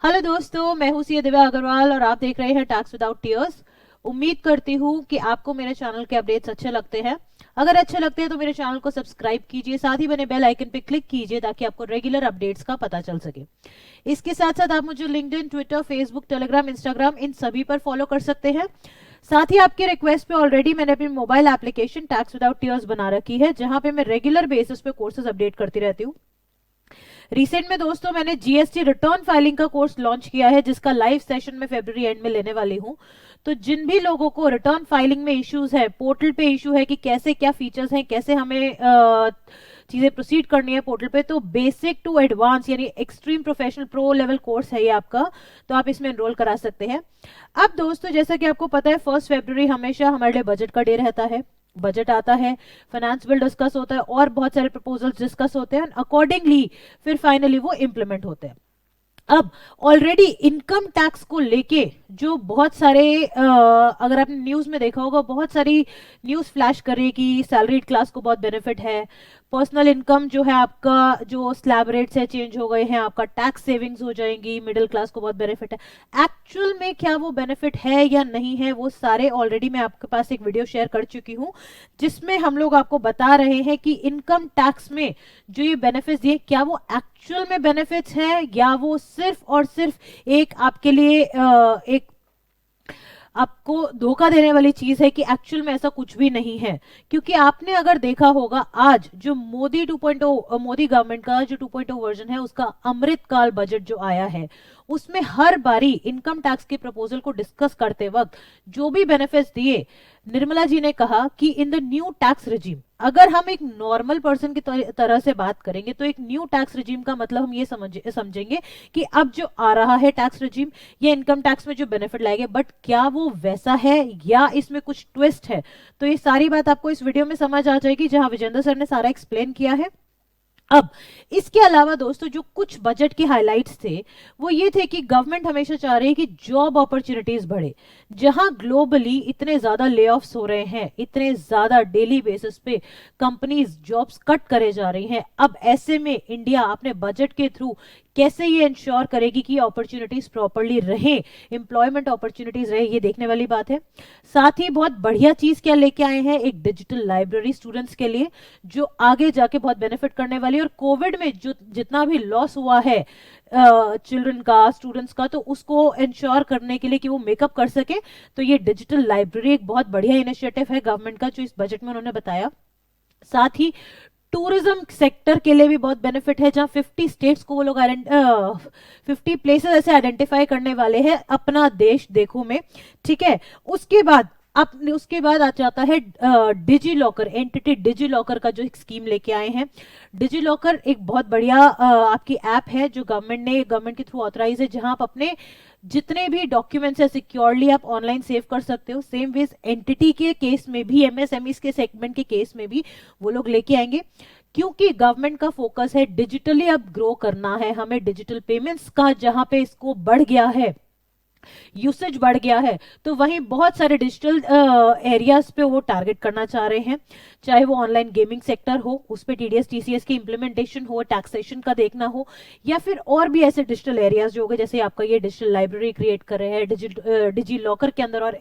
Hello दोस्तों, मैं हूं सी दिव्या अग्रवाल और आप देख रहे हैं टैक्स विदाउट टीयर्स। उम्मीद करती हूं कि आपको मेरे चैनल के अपडेट्स अच्छे लगते हैं। अगर अच्छे लगते हैं तो मेरे चैनल को सब्सक्राइब कीजिए, साथ ही बने बेल आइकन पे क्लिक कीजिए ताकि आपको रेगुलर अपडेट्स का पता चल सके। इसके साथ साथ आप मुझे LinkedIn, Twitter, Facebook, Telegram, Instagram इन सभी पर फॉलो कर सकते हैं। साथ ही आपके रिक्वेस्ट पे ऑलरेडी मैंने अपनी mobile application tax without tears बना रखी है, जहां पे मैं रेगुलर बेसिस पे कोर्सेज अपडेट करती रहती हूँ। रिसेंट में दोस्तों मैंने जीएसटी रिटर्न फाइलिंग का कोर्स लॉन्च किया है, जिसका लाइव सेशन में फरवरी एंड में लेने वाली हूं। तो जिन भी लोगों को रिटर्न फाइलिंग में इश्यूज है, पोर्टल पे इशू है कि कैसे क्या फीचर्स हैं, कैसे हमें चीजें प्रोसीड करनी है पोर्टल पे, तो बेसिक टू एडवांस यानी extreme professional pro level course है ये आपका। तो आप इसमें एनरोल करा सकते हैं। अब दोस्तों, जैसा कि आपको पता है, 1 फरवरी हमेशा हमारे लिए बजट का डे रहता है। बजट आता है, फाइनेंस बिल डिस्कस होता है और बहुत सारे प्रपोजल्स डिस्कस होते हैं। अकॉर्डिंगली फिर फाइनली वो इम्प्लीमेंट होते हैं। अब ऑलरेडी इनकम टैक्स को लेके जो बहुत सारे अगर आपने न्यूज में देखा होगा, बहुत सारी न्यूज फ्लैश कर रही है कि सैलरीड क्लास को बहुत बेनिफिट है। पर्सनल इनकम जो है आपका, जो स्लैब रेट्स है चेंज हो गए हैं, आपका टैक्स सेविंग्स हो जाएंगी, मिडिल क्लास को बहुत बेनिफिट है। एक्चुअल में क्या वो बेनिफिट है या नहीं है, वो सारे ऑलरेडी मैं आपके पास एक वीडियो शेयर कर चुकी हूं, जिसमें हम लोग आपको बता रहे हैं कि इनकम टैक्स में जो ये बेनिफिट्स दिए, क्या वो एक्चुअल में बेनिफिट्स है या वो सिर्फ और सिर्फ एक आपके लिए एक आपको धोखा देने वाली चीज है कि एक्चुअल में ऐसा कुछ भी नहीं है। क्योंकि आपने अगर देखा होगा, आज जो मोदी 2.0 मोदी गवर्नमेंट का जो 2.0 वर्जन है, उसका अमृतकाल बजट जो आया है, उसमें हर बारी इनकम टैक्स के प्रपोजल को डिस्कस करते वक्त जो भी बेनिफिट्स दिए, निर्मला जी ने कहा कि in the new tax regime, अगर हम एक नॉर्मल पर्सन की तरह से बात करेंगे तो एक न्यू टैक्स रिजीम का मतलब हम ये समझेंगे कि अब जो आ रहा है टैक्स रिजीम, ये इनकम टैक्स में जो बेनिफिट लाएंगे, बट क्या वो वैसा है या इसमें कुछ ट्विस्ट है, तो ये सारी बात आपको इस वीडियो में समझ आ जाएगी, जहां विजेंद्र सर ने सारा एक्सप्लेन किया है। अब इसके अलावा दोस्तों, जो कुछ बजट के हाइलाइट्स थे वो ये थे कि गवर्नमेंट हमेशा चाह रही है कि जॉब अपॉर्चुनिटीज बढ़े। जहां ग्लोबली इतने ज्यादा ले ऑफ्स हो रहे हैं, इतने ज्यादा डेली बेसिस पे कंपनीज जॉब्स कट करे जा रही हैं, अब ऐसे में इंडिया अपने बजट के थ्रू कैसे ये इंश्योर करेगी कि अपॉर्चुनिटीज प्रॉपरली रहे, एम्प्लॉयमेंट अपॉर्चुनिटीज रहे, ये देखने वाली बात है। साथ ही बहुत बढ़िया चीज क्या लेके आए हैं, एक डिजिटल लाइब्रेरी स्टूडेंट्स के लिए, जो आगे जाके बहुत बेनिफिट करने वाली है। और कोविड में जो जितना भी लॉस हुआ है चिल्ड्रन का, स्टूडेंट्स का, तो उसको इंश्योर करने के लिए कि वो मेकअप कर सके, तो ये डिजिटल लाइब्रेरी एक बहुत बढ़िया इनिशिएटिव है गवर्नमेंट का, जो इस बजट में उन्होंने बताया। साथ ही टूरिज्म सेक्टर के लिए भी बहुत बेनिफिट है, जहां 50 स्टेट्स को वो लोग 50 प्लेसेस ऐसे आइडेंटिफाई करने वाले हैं अपना देश देखो में। ठीक है, उसके बाद आ जाता है digi locker, entity digi locker का जो एक स्कीम लेके आए हैं। डिजी लॉकर एक बहुत बढ़िया आपकी ऐप है जो गवर्नमेंट के थ्रू ऑथराइज है, जहां आप अपने जितने भी डॉक्यूमेंट्स है सिक्योरली आप ऑनलाइन सेव कर सकते हो। सेम वेज एंटिटी के केस में भी, एमएसएमई के सेगमेंट के केस में भी वो लोग लेके आएंगे, क्योंकि गवर्नमेंट का फोकस है डिजिटली अब ग्रो करना है हमें। डिजिटल पेमेंट्स का जहां पे इसको बढ़ गया है, यूसेज बढ़ गया है, तो वहीं बहुत सारे डिजिटल एरियाज पे वो टारगेट करना चाह रहे हैं। चाहे वो ऑनलाइन गेमिंग सेक्टर हो, उस पे टीडीएस टीसीएस की इंप्लीमेंटेशन हो, टैक्सेशन का देखना हो, या फिर और भी ऐसे डिजिटल एरियाज जो हो गए, जैसे आपका ये डिजिटल लाइब्रेरी क्रिएट कर रहे हैं डिजी लॉकर के अंदर और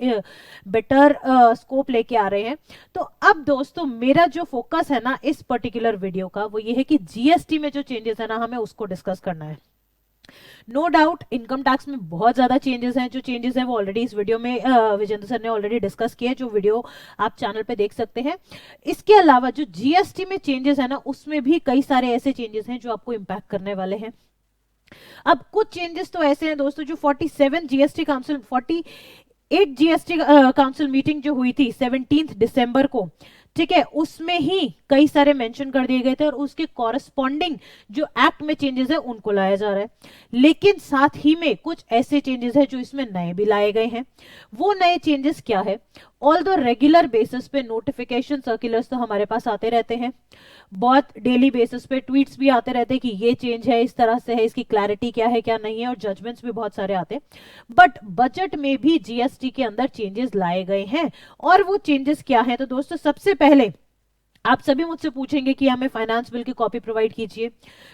बेटर स्कोप लेके आ रहे हैं। तो अब दोस्तों, मेरा जो फोकस है ना इस पर्टिकुलर वीडियो का, वो ये है कि जीएसटी में जो चेंजेस है ना, हमें उसको डिस्कस करना है। नो डाउट इनकम टैक्स में बहुत ज्यादा चेंजेस हैं। जो चेंजेस हैं वो ऑलरेडी इस वीडियो में विजेंद्र सर ने ऑलरेडी डिस्कस किया है, जो वीडियो आप चैनल पे देख सकते हैं। इसके अलावा जो जीएसटी में चेंजेस है ना, उसमें भी कई सारे ऐसे चेंजेस हैं जो आपको इंपैक्ट करने वाले हैं। अब कुछ चेंजेस तो ऐसे हैं दोस्तों, जो 47 GST council 48 GST council meeting जो हुई थी 17 दिसंबर को, ठीक है, उसमें ही कई सारे मेंशन कर दिए गए थे, और उसके कॉरेस्पॉन्डिंग जो एक्ट में चेंजेस है उनको लाया जा रहा है। लेकिन साथ ही में कुछ ऐसे चेंजेस है जो इसमें नए भी लाए गए हैं। वो नए चेंजेस क्या है? ऑल दो रेगुलर बेसिस पे नोटिफिकेशन सर्कुलर्स तो हमारे पास आते रहते हैं, बहुत डेली बेसिस पे ट्वीट्स भी आते रहते हैं कि ये चेंज है, इस तरह से है, इसकी क्लैरिटी क्या है क्या नहीं है, और जजमेंट्स भी बहुत सारे आते हैं। बट बजट में भी जीएसटी के अंदर चेंजेस लाए गए हैं। और वो चेंजेस क्या है? तो दोस्तों, सबसे पहले आप सभी मुझसे पूछेंगे कि हमें फाइनेंस बिल की कॉपी प्रोवाइड कीजिए,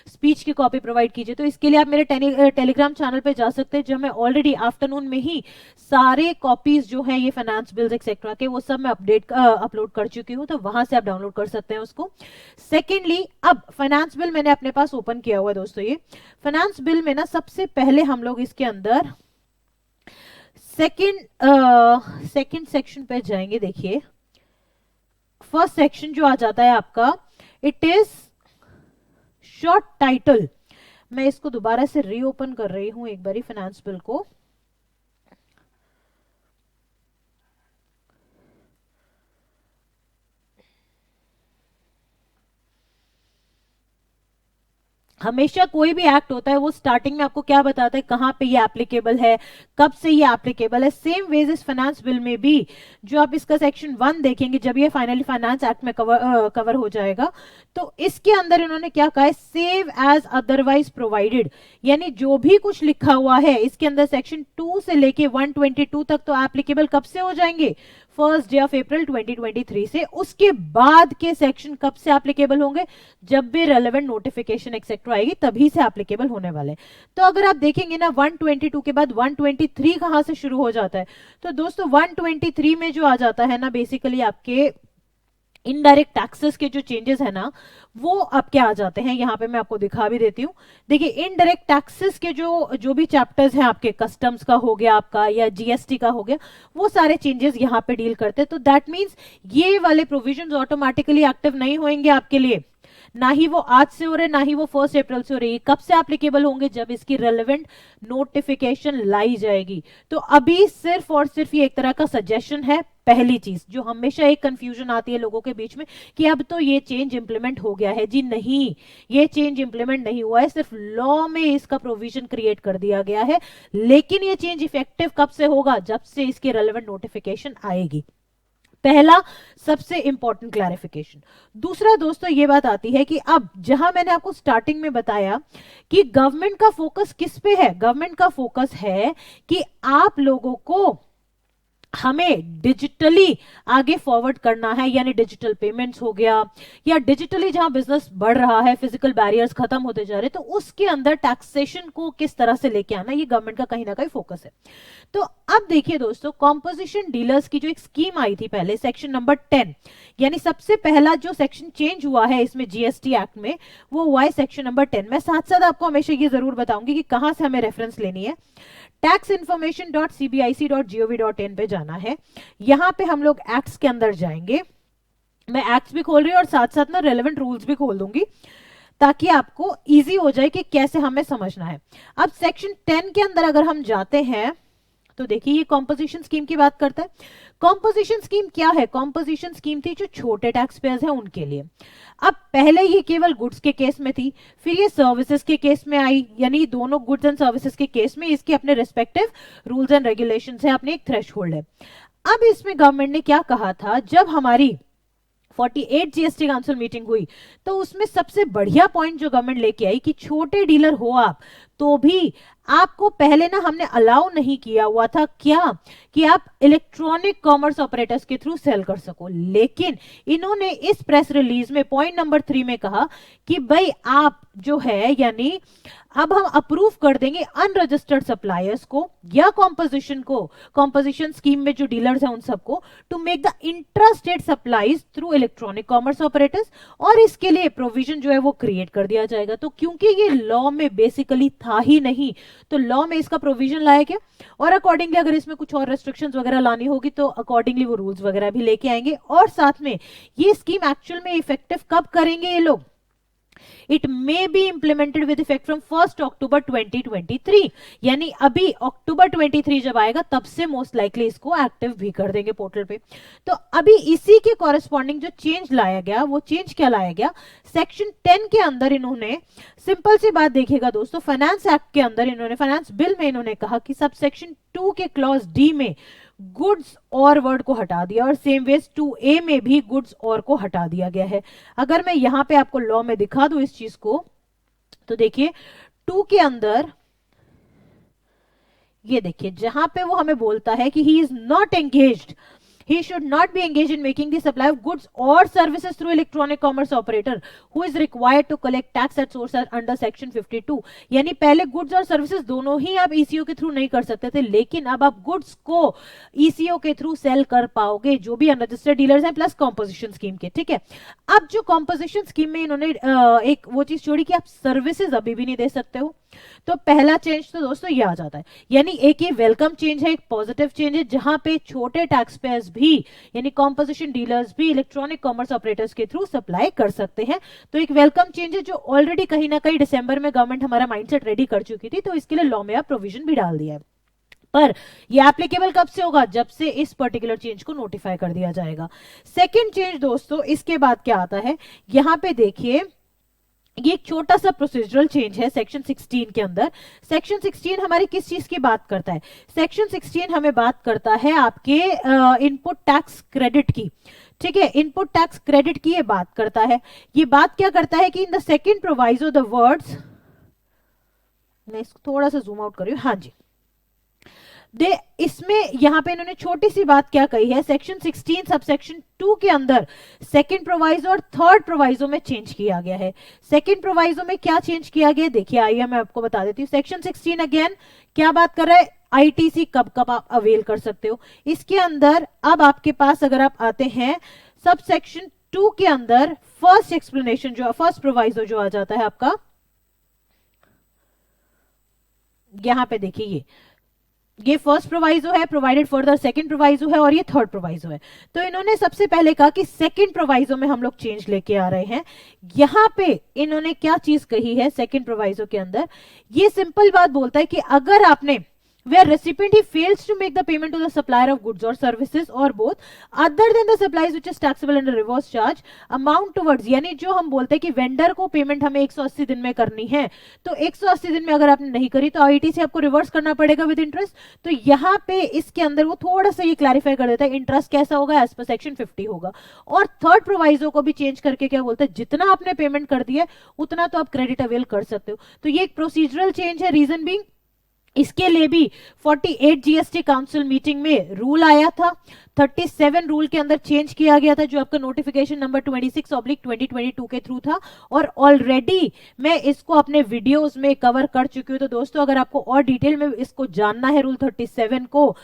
स्पीच की कॉपी प्रोवाइड कीजिए, तो इसके लिए आप मेरे टेलीग्राम चैनल पे जा सकते हैं, जो मैं ऑलरेडी आफ्टरनून में ही सारे कॉपीज जो हैं ये फाइनेंस बिल्स एक्सेट्रा के वो सब मैं अपलोड कर चुकी हूँ, तो वहां से आप डाउनलोड कर सकते हैं उसको। सेकेंडली, अब फाइनेंस बिल मैंने अपने पास ओपन किया हुआ है दोस्तों। ये फाइनेंस बिल में ना सबसे पहले हम लोग इसके अंदर सेकेंड सेक्शन पे जाएंगे। देखिए फर्स्ट सेक्शन जो आ जाता है आपका, इट इज शॉर्ट टाइटल। मैं इसको दोबारा से रीओपन कर रही हूं एक बारी फाइनेंस बिल को। हमेशा कोई भी एक्ट होता है वो स्टार्टिंग में आपको क्या बताता है, कहां पे ये एप्लीकेबल है, कब से ये एप्लीकेबल है। सेम वेज इस फाइनेंस बिल में भी जो आप इसका सेक्शन 1 देखेंगे, जब ये फाइनली फाइनेंस एक्ट में कवर हो जाएगा, तो इसके अंदर इन्होंने क्या कहा है, सेव एज अदरवाइज प्रोवाइडेड, यानी जो भी कुछ लिखा हुआ है इसके अंदर सेक्शन 2 से लेके 122 तक तो एप्लीकेबल कब से हो जाएंगे, फर्स्ट डे ऑफ अप्रैल 2023 से। उसके बाद के सेक्शन कब से एप्लीकेबल होंगे, जब भी रेलेवेंट नोटिफिकेशन एक्सेट्रा आएगी तभी से एप्लीकेबल होने वाले। तो अगर आप देखेंगे ना 122 के बाद 123 कहां से शुरू हो जाता है, तो दोस्तों 123 में जो आ जाता है ना बेसिकली आपके इनडायरेक्ट टैक्सेस के जो चेंजेस है ना वो अब क्या आ जाते हैं, यहां पे मैं आपको दिखा भी देती हूं। देखिए इनडायरेक्ट टैक्सेस के जो भी चैप्टर्स हैं आपके, कस्टम्स का हो गया आपका या जीएसटी का हो गया, वो सारे चेंजेस यहां पे डील करते हैं। तो दैट मींस ये वाले प्रोविजंस ऑटोमेटिकली एक्टिव नहीं होंगे आपके लिए, ना ही वो आज से हो रहे, ना ही वो 1 अप्रैल से हो रही है। कब से एप्लीकेबल होंगे, जब इसकी रेलेवेंट नोटिफिकेशन लाई जाएगी। तो अभी सिर्फ और सिर्फ ये एक तरह का सजेशन है। पहली चीज जो हमेशा एक कंफ्यूजन आती है लोगों के बीच में कि अब तो ये चेंज इंप्लीमेंट हो गया है, जी नहीं, ये चेंज इंप्लीमेंट नहीं हुआ है, सिर्फ लॉ में इसका प्रोविजन क्रिएट कर दिया गया है। लेकिन ये चेंज इफेक्टिव कब से होगा, जब से इसकी रेलेवेंट नोटिफिकेशन आएगी। पहला सबसे इंपॉर्टेंट क्लैरिफिकेशन। दूसरा दोस्तों ये बात आती है कि अब जहां मैंने आपको स्टार्टिंग में बताया कि गवर्नमेंट का फोकस किस पे है, गवर्नमेंट का फोकस है कि आप लोगों को हमें डिजिटली आगे फॉरवर्ड करना है, यानी डिजिटल पेमेंट्स हो गया या डिजिटली जहां बिजनेस बढ़ रहा है, फिजिकल बैरियर्स खत्म होते जा रहे हैं, तो उसके अंदर टैक्सेशन को किस तरह से लेके आना, ये गवर्नमेंट का कहीं ना कहीं फोकस है। तो अब देखिए दोस्तों, कॉम्पोजिशन डीलर्स की जो एक स्कीम आई थी पहले, सेक्शन नंबर 10, यानी सबसे पहला जो सेक्शन चेंज हुआ है इसमें जीएसटी एक्ट में, वो हुआ है सेक्शन नंबर 10। मैं साथ साथ आपको हमेशा ये जरूर बताऊंगी कि कहां से हमें रेफरेंस लेनी है। taxinformation.cbic.gov.in पे जाना है। यहां पे हम लोग एक्ट्स के अंदर जाएंगे। मैं एक्ट्स भी खोल रही हूँ और साथ साथ ना रेलेवेंट रूल्स भी खोल दूंगी, ताकि आपको इजी हो जाए कि कैसे हमें समझना है। अब सेक्शन 10 के अंदर अगर हम जाते हैं तो देखिए ये कॉम्पोजिशन स्कीम की बात करता है। कॉम्पोजिशन स्कीम क्या है, कॉम्पोजिशन स्कीम थी जो छोटे टैक्स पेयर्स हैं उनके लिए। अब पहले ये केवल गुड्स के केस में थी, फिर ये सर्विसेज के केस में आई, यानी दोनों गुड्स एंड सर्विसेज के केस में इसके अपने रिस्पेक्टिव रूल्स एंड रेगुलेशंस है, अपने एक थ्रेशहोल्ड है। अब इसमें गवर्नमेंट ने क्या कहा था, जब हमारी 48 जीएसटी काउंसिल मीटिंग हुई तो उसमें सबसे बढ़िया पॉइंट जो गवर्नमेंट लेके आई कि छोटे डीलर हो आप तो भी आपको पहले ना हमने अलाउ नहीं किया हुआ था क्या, कि आप इलेक्ट्रॉनिक कॉमर्स ऑपरेटर्स के थ्रू सेल कर सको। लेकिन इन्होंने इस प्रेस रिलीज में पॉइंट नंबर 3 में कहा कि भाई आप जो है, यानी अब हम अप्रूव कर देंगे अनरजिस्टर्ड सप्लायर्स को या कॉम्पोजिशन स्कीम में जो डीलर्स हैं उन सबको, to make the intra state supplies through electronic commerce operators, और इसके लिए प्रोविजन जो है वो क्रिएट कर दिया जाएगा। तो क्योंकि ये लॉ में बेसिकली था ही नहीं, तो लॉ में इसका प्रोविजन लाया गया, और अकॉर्डिंगली अगर इसमें कुछ और रेस्ट्रिक्शंस वगैरह लानी होगी तो अकॉर्डिंगली वो रूल्स वगैरह भी लेके आएंगे। और साथ में ये स्कीम एक्चुअल में इफेक्टिव कब करेंगे ये लोग, it may be implemented with effect from 1 अक्टूबर 2023, यानी अभी अक्टूबर 23 जब आएगा तब से मोस्ट लाइकली इसको एक्टिव भी कर देंगे पोर्टल पे। तो अभी इसी के कॉरेस्पॉन्डिंग जो चेंज लाया गया, वो चेंज क्या लाया गया, सेक्शन 10 के अंदर इन्होंने सिंपल सी बात देखिएगा दोस्तों, फाइनेंस एक्ट के अंदर इन्होंने, फाइनेंस बिल में इन्होंने कहा कि सब सेक्शन 2 के क्लॉज डी में गुड्स और वर्ड को हटा दिया, और सेम वेज 2A में भी गुड्स और को हटा दिया गया है। अगर मैं यहां पे आपको लॉ में दिखा दूं इस चीज को, तो देखिए 2 के अंदर ये देखिए जहां पे वो हमें बोलता है कि he is not engaged he should not be engaged in making the supply of goods or services through electronic commerce operator who is required to collect tax at source under section 52। यानी पहले goods और services दोनों ही आप eco के through नहीं कर सकते थे, लेकिन अब आप गुड्स को ईसीओ के थ्रू सेल कर पाओगे जो भी अनरजिस्टर्ड डीलर्स हैं प्लस कॉम्पोजिशन स्कीम के। ठीक है, अब जो कॉम्पोजिशन स्कीम में इन्होंने एक वो चीज छोड़ी कि आप सर्विसेज अभी भी नहीं दे सकते हो। तो पहला चेंज तो दोस्तों ये आ जाता है, यानी एक ये वेलकम चेंज है, एक पॉजिटिव चेंज है, जहां पे छोटे टैक्स पेयर्स भी यानी कॉम्पोजिशन डीलर्स भी इलेक्ट्रॉनिक कॉमर्स ऑपरेटर्स के थ्रू सप्लाई कर सकते हैं। तो एक वेलकम चेंज है जो ऑलरेडी कहीं ना कहीं दिसंबर में गवर्नमेंट हमारा माइंडसेट रेडी कर चुकी थी, तो इसके लिए लॉ में आप प्रोविजन भी डाल दिया है। पर ये एप्लीकेबल कब से होगा? जब से इस पर्टिकुलर चेंज को नोटिफाई कर दिया जाएगा। सेकेंड चेंज दोस्तों इसके बाद क्या आता है, यहां पे देखिए ये एक छोटा सा प्रोसीजरल चेंज है सेक्शन 16 के अंदर। सेक्शन 16 हमारी किस चीज की बात करता है? सेक्शन 16 हमें बात करता है आपके इनपुट टैक्स क्रेडिट की। ठीक है, इनपुट टैक्स क्रेडिट की ये बात करता है। ये बात क्या करता है कि in the second proviso the words, मैं इसको थोड़ा सा जूम आउट कर रही हूं, हाँ जी, इसमें यहां पे इन्होंने छोटी सी बात क्या कही है, सेक्शन 16 सबसेक्शन 2 के अंदर सेकंड प्रोवाइजो और थर्ड प्रोवाइजो में चेंज किया गया है। सेकंड प्रोवाइजो में क्या चेंज किया गया देखिए, आइए मैं आपको बता देती हूँ। सेक्शन 16 अगेन क्या बात कर रहा है, आईटीसी कब कब आप अवेल कर सकते हो। इसके अंदर अब आपके पास अगर आप आते हैं सबसेक्शन 2 के अंदर फर्स्ट एक्सप्लेनेशन जो फर्स्ट प्रोवाइजो जो आ जाता है आपका, यहां पे देखिए ये फर्स्ट प्रोवाइजो है, प्रोवाइडेड फर्दर सेकंड प्रोवाइजो है और ये थर्ड प्रोवाइजो है। तो इन्होंने सबसे पहले कहा कि सेकंड प्रोवाइजो में हम लोग चेंज लेके आ रहे हैं। यहां पे इन्होंने क्या चीज कही है सेकंड प्रोवाइजो के अंदर, ये सिंपल बात बोलता है कि अगर आपने where recipient he fails to make the payment to the supplier of goods or services or both other than the supplies which is taxable under reverse charge amount towards, यानी जो हम बोलते हैं कि वेंडर को पेमेंट हमें 180 दिन में करनी है, तो 180 दिन में अगर आपने नहीं करी तो आईटी से आपको रिवर्स करना पड़ेगा विद इंटरेस्ट। तो यहाँ पे इसके अंदर वो थोड़ा सा ये क्लैरिफाई कर देता है इंटरेस्ट कैसा होगा, एज पर सेक्शन 50 होगा। और थर्ड प्रोवाइजो को भी चेंज करके क्या बोलता है, जितना आपने पेमेंट कर दिया उतना तो आप क्रेडिट अवेल कर सकते हो। तो ये एक प्रोसीजरल चेंज है, रीजन बीइंग इसके लिए भी 48 जीएसटी काउंसिल मीटिंग में रूल आया था, 37 रूल के अंदर चेंज किया गया था जो आपका नोटिफिकेशन नंबर 26/2022 के थ्रू था, और ऑलरेडी मैं इसको अपने वीडियोस में कवर कर चुकी हूं। तो दोस्तों अगर आपको और डिटेल में इसको जानना है रूल 37 को,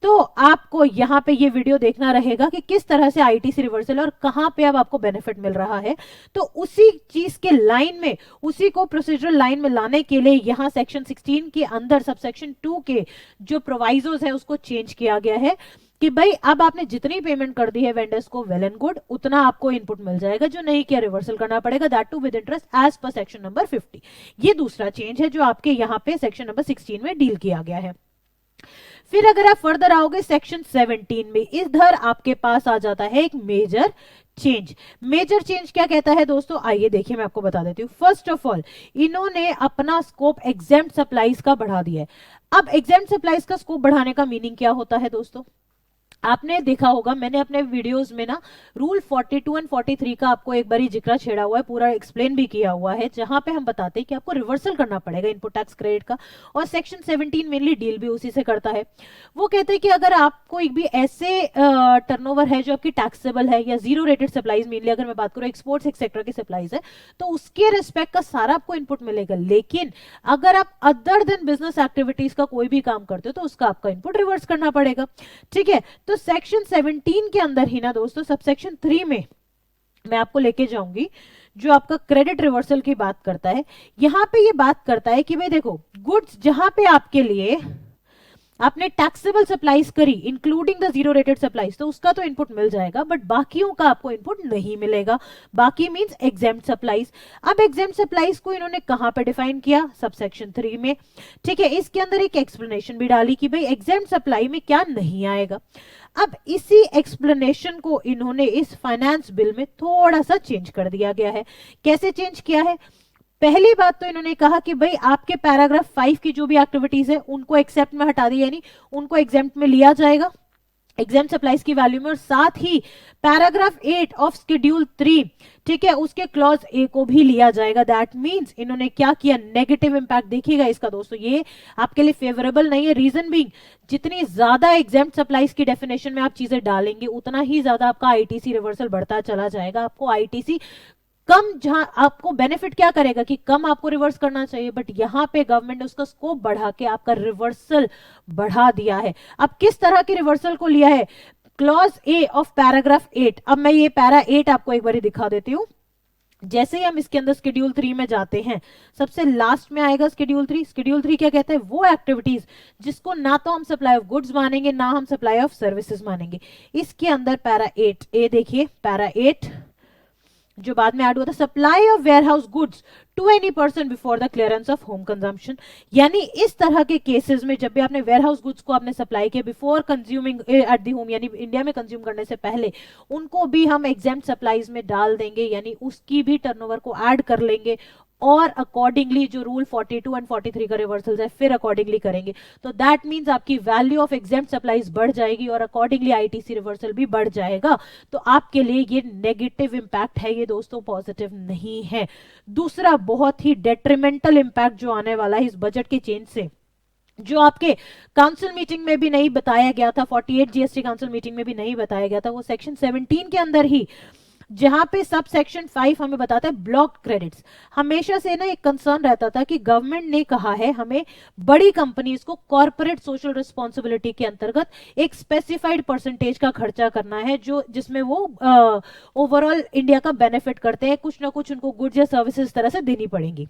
तो आपको यहाँ पे ये वीडियो देखना रहेगा कि किस तरह से आईटीसी रिवर्सल और कहां पे अब आपको बेनिफिट मिल रहा है। तो उसी चीज के लाइन में, उसी को प्रोसीजरल लाइन में लाने के लिए यहाँ सेक्शन 16 के अंदर सबसेक्शन 2 के जो प्रोवाइजोस है उसको चेंज किया गया है कि भाई अब आपने जितनी पेमेंट कर दी है वेंडर्स को वेल एंड गुड, उतना आपको इनपुट मिल जाएगा, जो नहीं किया रिवर्सल करना पड़ेगा, that too with interest as per section number 50। ये दूसरा चेंज है जो आपके यहाँ पे सेक्शन नंबर 16 में डील किया गया है। फिर अगर आप फर्दर आओगे सेक्शन 17 में, इधर आपके पास आ जाता है एक मेजर चेंज। मेजर चेंज क्या कहता है दोस्तों, आइए देखिए मैं आपको बता देती हूँ। फर्स्ट ऑफ ऑल इन्होंने अपना स्कोप एग्जेम्प्ट सप्लाईज का बढ़ा दिया है। अब एग्जेम्प्ट सप्लाईज का स्कोप बढ़ाने का मीनिंग क्या होता है दोस्तों, आपने देखा होगा मैंने अपने वीडियोस में ना रूल 42 एंड 43 का आपको एक बार जिक्र छेड़ा हुआ है, पूरा एक्सप्लेन भी किया हुआ है, जहां पे हम बताते हैं कि आपको रिवर्सल करना पड़ेगा इनपुट टैक्स क्रेडिट का, और सेक्शन 17 मेनली डील भी उसी से करता है। वो कहते हैं कि अगर आपको एक भी ऐसे टर्नओवर है जो आपकी टैक्सेबल है या जीरो रेटेड सप्लाईज, मेनली अगर मैं बात करूं एक्सपोर्ट्स एक सेक्टर की सप्लाईज है, तो उसके रिस्पेक्ट का सारा आपको इनपुट मिलेगा। लेकिन अगर आप अदर देन बिजनेस एक्टिविटीज का कोई भी काम करते हो तो उसका आपका इनपुट रिवर्स करना पड़ेगा। ठीक है, तो सेक्शन 17 के अंदर ही ना दोस्तों सबसेक्शन 3 में मैं आपको लेके जाऊंगी जो आपका क्रेडिट रिवर्सल की बात करता है। यहां पे ये बात करता है कि भाई देखो गुड्स जहां पे आपके लिए आपने टैक्सेबल सप्लाईज करी including the zero rated supplies, तो उसका तो इनपुट मिल जाएगा, बट बाकियों का आपको इनपुट नहीं मिलेगा। बाकी मींस एग्जेम्प्ट सप्लाईज। अब एग्जेम्प्ट सप्लाईज को इन्होंने कहां पे डिफाइन किया, सबसेक्शन 3 में। ठीक है, इसके अंदर एक एक्सप्लेनेशन भी डाली कि भाई एग्जेम्प्ट सप्लाई में क्या नहीं आएगा। अब इसी एक्सप्लेनेशन को इन्होंने इस फाइनेंस बिल में थोड़ा सा चेंज कर दिया गया है। कैसे चेंज किया है, पहली बात तो इन्होंने कहा कि भाई आपके पैराग्राफ 5 की जो भी एक्टिविटीज है उनको एक्सेप्ट में हटा दिया, यानी उनको एग्जेम्प्ट में लिया जाएगा। एग्जाम सप्लाईज की वैल्यू में, और साथ ही पैराग्राफ 8 ऑफ शेड्यूल 3, ठीक है, उसके क्लॉज ए को भी लिया जाएगा। दैट मींस इन्होंने क्या किया, नेगेटिव इंपैक्ट देखिएगा इसका दोस्तों, ये आपके लिए फेवरेबल नहीं है। रीजन बीइंग, जितनी ज्यादा एग्जाम सप्लाईज की डेफिनेशन में आप चीजें डालेंगे उतना ही ज्यादा आपका आईटीसी रिवर्सल बढ़ता चला जाएगा। आपको आईटीसी कम, जहां आपको बेनिफिट क्या करेगा कि कम आपको रिवर्स करना चाहिए, बट यहां पे गवर्नमेंट ने उसका स्कोप बढ़ा के आपका रिवर्सल बढ़ा दिया है। अब किस तरह के रिवर्सल को लिया है, क्लॉज ए ऑफ पैराग्राफ 8। अब मैं ये पैरा 8 आपको एक बार दिखा देती हूं। जैसे ही हम इसके अंदर शेड्यूल 3 में जाते हैं, सबसे लास्ट में आएगा शेड्यूल 3। शेड्यूल 3 क्या कहते हैं, वो एक्टिविटीज जिसको ना तो हम सप्लाई ऑफ गुड्स मानेंगे ना हम सप्लाई ऑफ सर्विसेज मानेंगे। इसके अंदर पैरा 8 ए देखिए, पैरा 8 जो बाद में ऐड हुआ था, supply of warehouse goods to any person before the clearance of home consumption. यानी इस तरह के केसेस में जब भी आपने वेयरहाउस गुड्स को आपने सप्लाई किया before consuming at the home, यानी इंडिया में कंज्यूम करने से पहले, उनको भी हम एग्जाम सप्लाईज में डाल देंगे, यानी उसकी भी टर्नओवर को ऐड कर लेंगे, और अकॉर्डिंगली जो रूल 42 एंड 43 का रिवर्सल है फिर अकॉर्डिंगली करेंगे। तो दैट मींस आपकी वैल्यू ऑफ एग्जाम सप्लाईज बढ़ जाएगी और अकॉर्डिंगली आईटीसी रिवर्सल भी बढ़ जाएगा। तो आपके लिए ये नेगेटिव इंपैक्ट है, ये दोस्तों पॉजिटिव नहीं है। दूसरा बहुत ही डेट्रीमेंटल इंपैक्ट जो आने वाला है इस बजट के चेंज से, जो आपके काउंसिल मीटिंग में भी नहीं बताया गया था, 48 जीएसटी काउंसिल मीटिंग में भी नहीं बताया गया था, वो सेक्शन 17 के अंदर ही, जहां पे सब सेक्शन 5 हमें बताता है ब्लॉक क्रेडिट्स। हमेशा से ना एक कंसर्न रहता था कि गवर्नमेंट ने कहा है हमें बड़ी कंपनीज को कॉर्पोरेट सोशल रिस्पॉन्सिबिलिटी के अंतर्गत एक स्पेसिफाइड परसेंटेज का खर्चा करना है, जो जिसमें वो ओवरऑल इंडिया का बेनिफिट करते हैं, कुछ ना कुछ उनको गुड्स या सर्विसेज तरह से देनी पड़ेंगी।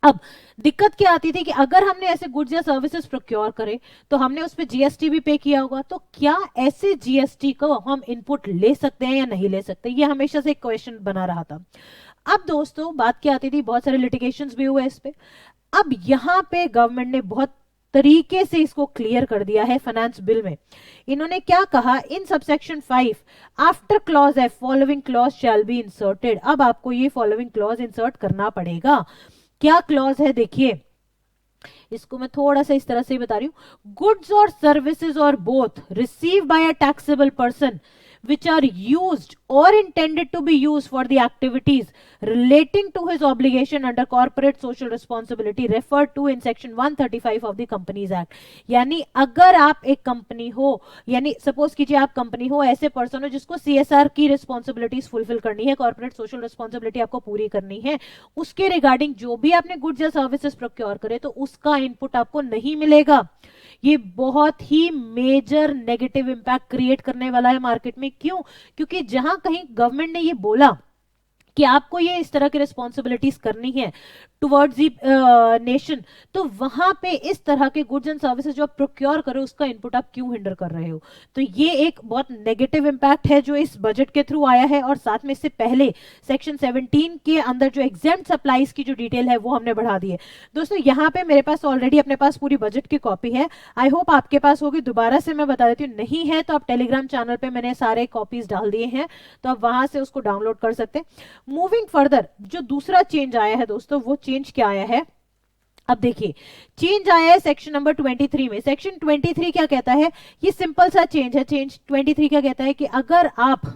अब दिक्कत क्या आती थी कि अगर हमने ऐसे गुड्स या सर्विसेज प्रोक्योर करे तो हमने उस पर जीएसटी भी पे किया होगा, तो क्या ऐसे जीएसटी को हम इनपुट ले सकते हैं या नहीं ले सकते, ये हमेशा से एक क्वेश्चन बना रहा था। अब दोस्तों बात क्या आती थी, बहुत सारे लिटिगेशंस भी हुए इस पे। अब यहां पे गवर्नमेंट ने बहुत तरीके से इसको क्लियर कर दिया है फाइनेंस बिल में। इन्होंने क्या कहा, in subsection 5 after clause F following clause shall be inserted. अब आपको ये फॉलोइंग क्लॉज इंसर्ट करना पड़ेगा। क्या क्लॉज है देखिए, इसको मैं थोड़ा सा इस तरह से ही बता रही हूं। गुड्स और सर्विसेज और both receive by a taxable person which are used or intended to be used for the activities relating to his obligation under corporate social responsibility referred to in section 135 of the Companies Act। यानी अगर आप एक company हो, यानी suppose कीजिए आप company हो, ऐसे पर्सन हो जिसको सीएसआर की रिस्पॉन्सिबिलिटीज फुलफिल करनी है, कॉर्पोरेट सोशल रिस्पॉन्सिबिलिटी आपको पूरी करनी है, उसके रिगार्डिंग जो भी आपने गुड्स या सर्विसेज प्रोक्योर करे तो उसका इनपुट आपको नहीं मिलेगा। ये बहुत ही मेजर नेगेटिव इंपैक्ट क्रिएट करने वाला है मार्केट में। क्यों? क्योंकि जहां कहीं गवर्नमेंट ने ये बोला कि आपको ये इस तरह की रिस्पॉन्सिबिलिटीज करनी है टुवर्ड्स दी नेशन, तो वहां पे इस तरह के गुड्स एंड सर्विसेज जो आप प्रोक्योर करो उसका इनपुट आप क्यों हिंडर कर रहे हो। तो ये एक बहुत नेगेटिव इंपैक्ट है जो इस बजट के थ्रू आया है। और साथ में इससे पहले सेक्शन 17 के अंदर जो एग्जेम्प्ट सप्लाईज की जो डिटेल है वो हमने बढ़ा दी है। दोस्तों यहाँ पे मेरे पास ऑलरेडी अपने पास पूरी बजट की कॉपी है, आई होप आपके पास होगी। दोबारा से मैं बता देती हूँ, नहीं है तो आप टेलीग्राम चैनल पे मैंने सारे कॉपीज डाल दिए हैं, तो आप वहां से उसको डाउनलोड कर सकते हैं। मूविंग फर्दर, जो दूसरा चेंज आया है दोस्तों, वो चेंज क्या आया है, अब देखिए चेंज आया है सेक्शन नंबर 23 में। सेक्शन 23 क्या कहता है, ये सिंपल सा चेंज है। चेंज 23 क्या कहता है कि अगर आप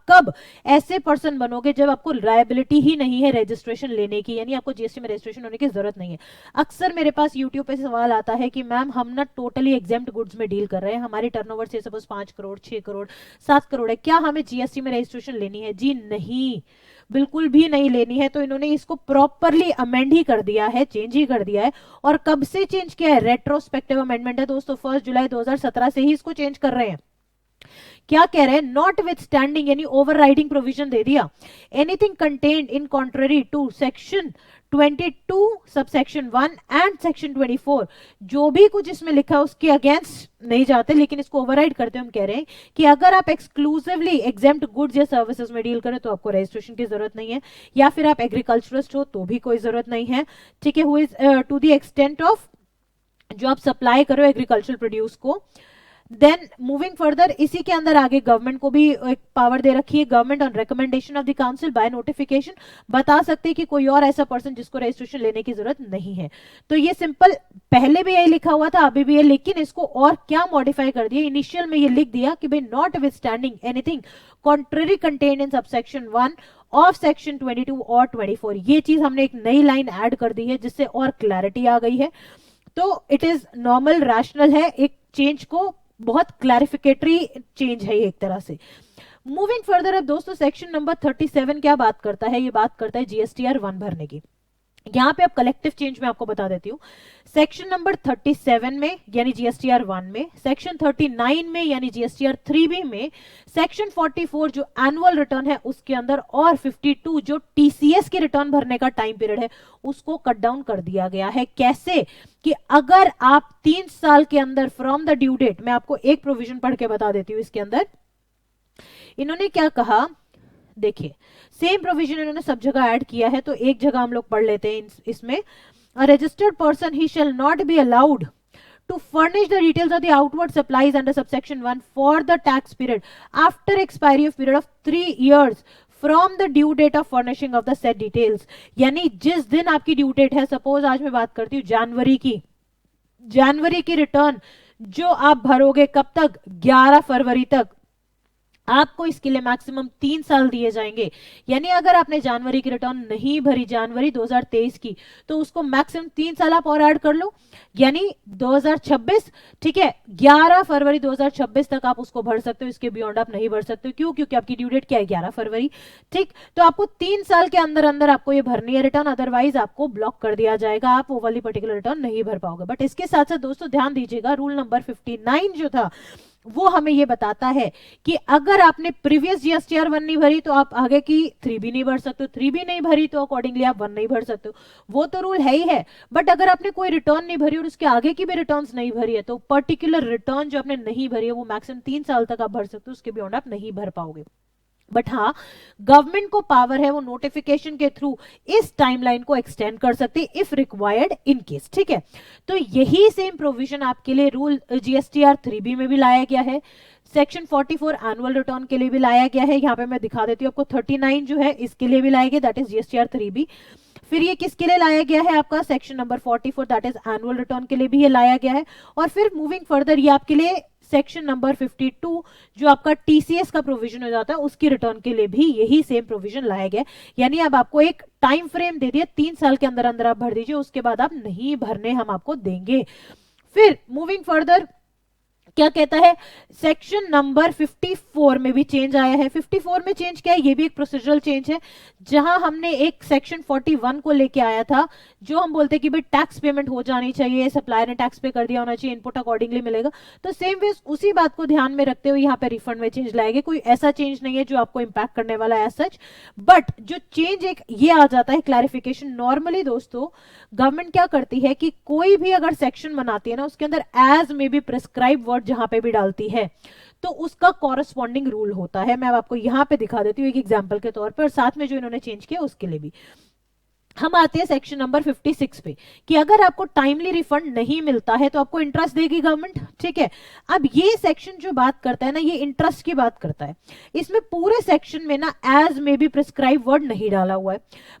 कब ऐसे पर्सन बनोगे जब आपको लायबिलिटी ही नहीं है रजिस्ट्रेशन लेने की, यानी आपको जीएसटी में रजिस्ट्रेशन होने की जरूरत नहीं है। अक्सर मेरे पास यूट्यूब पे सवाल आता है कि मैम हम ना टोटली एग्जेम्प्ट गुड्स में डील कर रहे हैं, हमारी टर्नओवर से सपोज 5 करोड़ 6 करोड़ 7 करोड़ है, क्या हमें जीएसटी में रजिस्ट्रेशन लेनी है? जी नहीं, बिल्कुल भी नहीं लेनी है। तो इन्होंने इसको प्रॉपरली अमेंड ही कर दिया है, चेंज ही कर दिया है। और कब से चेंज किया है? रेट्रोस्पेक्टिव अमेंडमेंट है दोस्तों, 1 जुलाई 2017 से ही इसको चेंज कर रहे हैं। क्या कह रहे हैं? नॉट विथ स्टैंडिंग, यानी ओवर राइडिंग प्रोविजन दे दिया, anything contained in contrary to section 22 subsection 1 and section 24, जो भी कुछ इसमें लिखा है उसके अगेंस्ट नहीं जाते, लेकिन इसको ओवरराइड करते हम कह रहे हैं कि अगर आप एक्सक्लूसिवली एग्जेम्प्ट गुड्स या सर्विसेज में डील करें तो आपको रजिस्ट्रेशन की जरूरत नहीं है, या फिर आप एग्रीकल्चरिस्ट हो तो भी कोई जरूरत नहीं है। ठीक है, who is to the extent of जो आप सप्लाई करो एग्रीकल्चरल प्रोड्यूस को, देन मूविंग फर्दर, इसी के अंदर आगे गवर्नमेंट को भी एक पावर दे रखी है, government on recommendation of the council by notification बता सकते हैं कि कोई और ऐसा पर्सन जिसको रजिस्ट्रेशन लेने की जरूरत नहीं है। तो ये सिंपल, पहले भी यही लिखा हुआ था, अभी भी है, लेकिन इसको और क्या मॉडिफाई कर दिया, इनिशियल में ये लिख दिया कि भाई not with standing anything contrary contained in subsection 1 of section 22 और 24, ये चीज हमने एक नई लाइन ऐड कर दी है जिससे और क्लैरिटी आ गई है। तो इट इज नॉर्मल, रैशनल है, एक चेंज को बहुत क्लैरिफिकेटरी चेंज है ये एक तरह से। मूविंग फर्दर, अब दोस्तों सेक्शन नंबर 37 क्या बात करता है, ये बात करता है जीएसटीआर 1 भरने की। यहां पे अब कलेक्टिव चेंज में आपको बता देती हूं, सेक्शन नंबर 37 में यानी जीएसटीआर 1 में, सेक्शन 39 में यानी जीएसटीआर 3B में, सेक्शन 44 जो एनुअल रिटर्न है उसके अंदर, और 52 जो टीसीएस के रिटर्न भरने का टाइम पीरियड है उसको कट डाउन कर दिया गया है। कैसे कि अगर आप 3 साल के अंदर फ्रॉम द ड्यू डेट, मैं आपको एक प्रोविजन पढ़ के बता देती हूं इसके अंदर इन्होंने क्या कहा, देखिए सेम प्रोविजन इन्होंने सब जगह ऐड किया है, तो एक जगह हम लोग पढ़ लेते हैं इसमें, a registered person he shall not be allowed to furnish the details of the outward supplies under subsection 1 for the tax period after expiry of period of 3 years from the due date of furnishing of the said details। यानी जिस दिन आपकी due date है, suppose आज मैं बात करती हूँ जनवरी की रिटर्न जो आप भरोगे कब तक, 11 फरवरी तक, आपको इसके लिए मैक्सिमम 3 साल दिए जाएंगे। यानी अगर आपने जनवरी की रिटर्न नहीं भरी, जनवरी 2023 की, तो उसको मैक्सिमम 3 साल आप और ऐड कर लो, यानी 2026, ठीक है, 11 फरवरी 2026 तक आप उसको भर सकते हो, इसके बियॉन्ड आप नहीं भर सकते हो। क्यों? क्योंकि आपकी ड्यू डेट क्या है, 11 फरवरी, ठीक। तो आपको 3 साल के अंदर अंदर आपको ये भरनी है रिटर्न, अदरवाइज आपको ब्लॉक कर दिया जाएगा, आप वो वाली पर्टिकुलर रिटर्न नहीं भर पाओगे। बट इसके साथ साथ दोस्तों ध्यान दीजिएगा, रूल नंबर 59 जो था वो हमें ये बताता है कि अगर आपने प्रीवियस जीएसटीआर 1 नहीं भरी तो आप आगे की 3B नहीं भर सकते हो, 3B नहीं भरी तो अकॉर्डिंगली आप 1 नहीं भर सकते हो, वो तो रूल है ही है। बट अगर आपने कोई रिटर्न नहीं भरी और उसके आगे की भी रिटर्न्स नहीं भरी है, तो पर्टिकुलर रिटर्न जो आपने नहीं भरी है वो मैक्सिमम 3 साल तक आप भर सकते हो, उसके बियॉन्ड आप नहीं भर पाओगे। बट हाँ, गवर्नमेंट को पावर है, वो नोटिफिकेशन के थ्रू इस टाइमलाइन को एक्सटेंड कर सकते हैं इफ रिक्वायर्ड इन केस, ठीक है। तो यही सेम प्रोविजन आपके लिए रूल जीएसटीआर 3B में भी लाया गया है, सेक्शन 44 एनुअल रिटर्न के लिए भी लाया गया है। यहाँ पे मैं दिखा देती हूँ आपको, 39 जो है इसके लिए भी लाया गया, दैट इज जीएसटीआर 3B। फिर ये किसके लिए लाया गया है, आपका section number 44 that is annual return के लिए भी ये लाया गया है। और फिर मूविंग फर्दर ये आपके लिए सेक्शन नंबर 52 जो आपका टीसीएस का प्रोविजन हो जाता है उसकी रिटर्न के लिए भी यही सेम प्रोविजन लाया गया। यानी अब आपको एक टाइम फ्रेम दे दिया, 3 साल के अंदर अंदर आप भर दीजिए, उसके बाद आप नहीं भरने हम आपको देंगे। फिर मूविंग फर्दर क्या कहता है, सेक्शन नंबर 54 में भी चेंज आया है। 54 में चेंज क्या है, ये भी एक प्रोसीजरल चेंज है, जहां हमने एक सेक्शन 41 को लेके आया था जो हम बोलते हैं कि भाई टैक्स पेमेंट हो जानी चाहिए, सप्लायर ने टैक्स पे कर दिया होना चाहिए, इनपुट अकॉर्डिंगली मिलेगा। तो सेम वे उसी बात को ध्यान में रखते हुए यहाँ पे रिफंड में चेंज लाएंगे। कोई ऐसा चेंज नहीं है जो आपको इंपैक्ट करने वाला है सच, बट जो चेंज एक ये आ जाता है क्लैरिफिकेशन। नॉर्मली दोस्तों गवर्नमेंट क्या करती है कि कोई भी अगर सेक्शन बनाती है ना, उसके अंदर एज में भी प्रिस्क्राइब वर्ड जहां पे भी डालती है तो उसका कॉरेस्पॉन्डिंग रूल होता है। मैं आपको यहां पे दिखा देती हूँ एक एग्जांपल के तौर पर, साथ में जो इन्होंने चेंज किया उसके लिए भी। हम आते हैं सेक्शन नंबर 56 पे कि अगर आपको टाइमली रिफंड नहीं मिलता है तो आपको इंटरेस्ट देगी गवर्नमेंट, ठीक है। अब ये सेक्शन जो बात करता है ना, ये इंटरेस्ट की बात करता है। इसमें पूरे सेक्शन में ना एज में भी प्रिस्क्राइब वर्ड नहीं डाला हुआ है,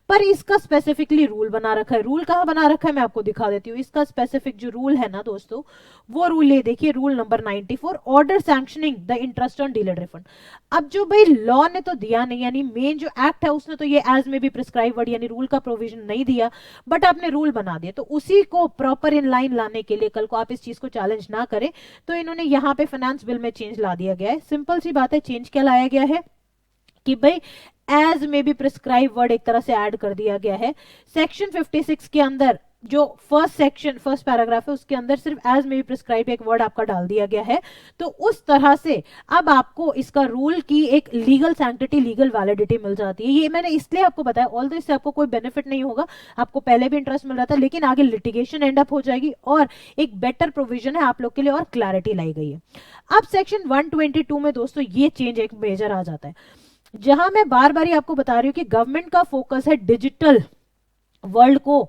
पर इसका स्पेसिफिकली रूल बना रखा है। रूल कहां बना रखा है मैं आपको दिखा देती हूँ। इसका स्पेसिफिक जो रूल है ना दोस्तों, वो रूल ये देखिए, rule number 94, order sanctioning the interest on delayed refund. अब जो भाई लॉ ने तो दिया नहीं, यानी मेन जो एक्ट है उसने तो ये एज में भी प्रिस्क्राइब वर्ड यानी रूल का नहीं दिया, बट आपने रूल बना दिया, तो उसी को प्रॉपर इन लाइन लाने के लिए कल को आप इस चीज को चैलेंज ना करें, तो इन्होंने यहां पे फाइनेंस बिल में चेंज ला दिया गया है। सिंपल सी बात है, चेंज क्या लाया गया है कि भाई एज में भी प्रिस्क्राइब वर्ड एक तरह से ऐड कर दिया गया है। सेक्शन 56 के अंदर जो फर्स्ट पैराग्राफ है उसके अंदर सिर्फ एज में भी प्रिस्क्राइब एक वर्ड आपका डाल दिया गया है। तो उस तरह से अब आपको इसका रूल की एक लीगल सैंक्टिटी, लीगल वैलिडिटी मिल जाती है। ये मैंने इसलिए आपको बताया, ऑल्दो इससे आपको कोई बेनिफिट नहीं होगा, आपको पहले भी इंटरेस्ट मिल रहा था, लेकिन आगे लिटिगेशन एंड अप हो जाएगी और एक बेटर प्रोविजन है आप लोग के लिए और क्लैरिटी लाई गई है। अब सेक्शन 122 में दोस्तों ये चेंज एक मेजर आ जाता है, जहां मैं बार बार आपको बता रही हूं कि गवर्नमेंट का फोकस है डिजिटल वर्ल्ड को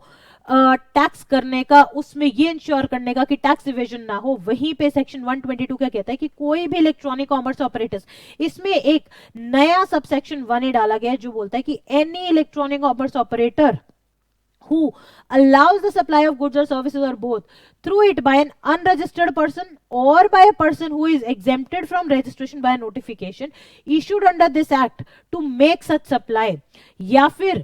टैक्स करने का, उसमें ये इंश्योर करने का कि टैक्स इवेजन ना हो। वहीं पे सेक्शन 122 क्या कहता है कि कोई भी इलेक्ट्रॉनिक कॉमर्स ऑपरेटर्स, इसमें एक नया सबसेक्शन 1A डाला गया है जो बोलता है कि any electronic commerce operator who allows the supply of goods or services or both through it by an unregistered person or by a person who is exempted from registration by a notification issued under this act to make such supply, या फिर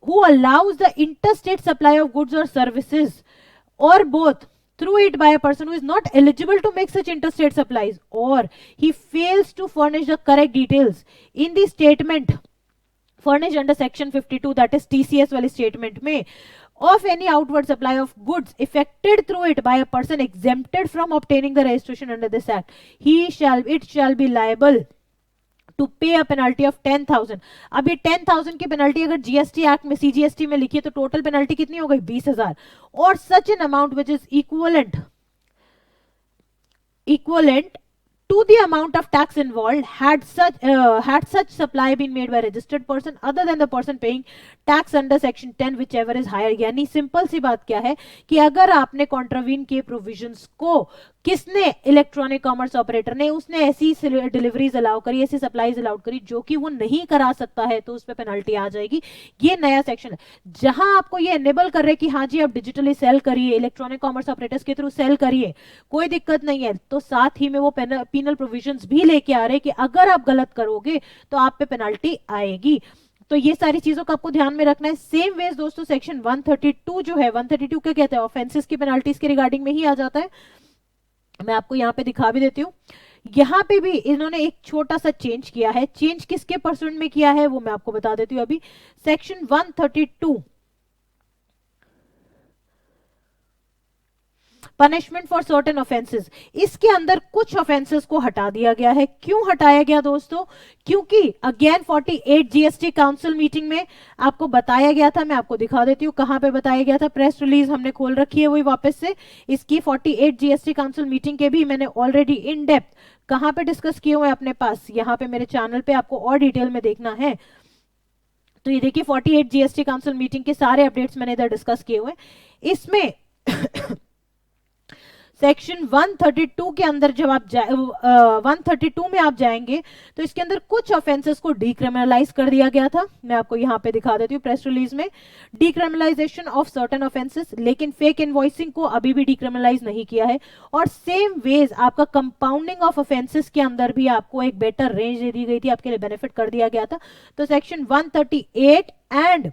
who allows the interstate supply of goods or services or both through it by a person who is not eligible to make such interstate supplies, or he fails to furnish the correct details in the statement furnished under section 52, that is TCS वाली statement में, of any outward supply of goods effected through it by a person exempted from obtaining the registration under this act, it shall be liable to pay a penalty of 10,000। अब ये 10,000 की penalty अगर GST act में, CGST में लिखी है तो total penalty कितनी हो गई? 20,000। और such an amount which is equivalent to the amount of tax involved had such supply been made by registered person other than the person paying tax under section 10 whichever is higher। यानी simple सी बात क्या है कि अगर आपने contravene के provisions को, किसने? इलेक्ट्रॉनिक कॉमर्स ऑपरेटर ने, उसने ऐसी डिलीवरीज अलाउ करी, ऐसी सप्लाईज अलाउ करी जो कि वो नहीं करा सकता है, तो उस पर पेनल्टी आ जाएगी। ये नया सेक्शन है जहां आपको ये एनेबल कर रहे हैं कि हाँ जी आप डिजिटली सेल करिए, इलेक्ट्रॉनिक कॉमर्स ऑपरेटर्स के थ्रू सेल करिए, कोई दिक्कत नहीं है। तो साथ ही में वो पीनल प्रोविजंस भी लेके आ रहे हैं कि अगर आप गलत करोगे तो आप पे पेनल्टी आएगी। तो ये सारी चीजों का आपको ध्यान में रखना है। सेम वेज दोस्तों सेक्शन 132 जो है, 132 क्या कहते हैं? ऑफेंसेस की पेनल्टीज के रिगार्डिंग में ही आ जाता है। मैं आपको यहाँ पे दिखा भी देती हूँ। यहाँ पे भी इन्होंने एक छोटा सा चेंज किया है। चेंज किसके परसेंट में किया है वो मैं आपको बता देती हूँ अभी। Section 132 punishment for certain offences, इसके अंदर कुछ ऑफेंसेस को हटा दिया गया है। क्यों हटाया गया दोस्तों? क्योंकि अगेन 48 जीएसटी काउंसिल मीटिंग में आपको बताया गया था। मैं आपको दिखा देती हूँ कहां पे बताया गया था। प्रेस रिलीज हमने खोल रखी है वही वापस से। इसकी 48 जीएसटी काउंसिल मीटिंग के भी मैंने ऑलरेडी इन डेप्थ कहां पे डिस्कस किए हुए अपने पास, यहाँ पे मेरे चैनल पे आपको और डिटेल में देखना है। तो ये देखिए 48 जीएसटी काउंसिल मीटिंग के सारे अपडेट्स मैंने इधर डिस्कस किए हुए। इसमें सेक्शन 132 के अंदर जब आप 132 में आप जाएंगे तो इसके अंदर कुछ ऑफेंसेस को डीक्रिमिनलाइज कर दिया गया था। मैं आपको यहां पे दिखा देती हूँ प्रेस रिलीज में, डीक्रिमिनलाइजेशन ऑफ सर्टेन ऑफेंसेस, लेकिन फेक इनवॉइसिंग को अभी भी डीक्रिमिनलाइज नहीं किया है। और सेम वेज आपका कंपाउंडिंग ऑफ ऑफेंसेस के अंदर भी आपको एक बेटर रेंज दे दी गई थी, आपके लिए बेनिफिट कर दिया गया था। तो सेक्शन 138 एंड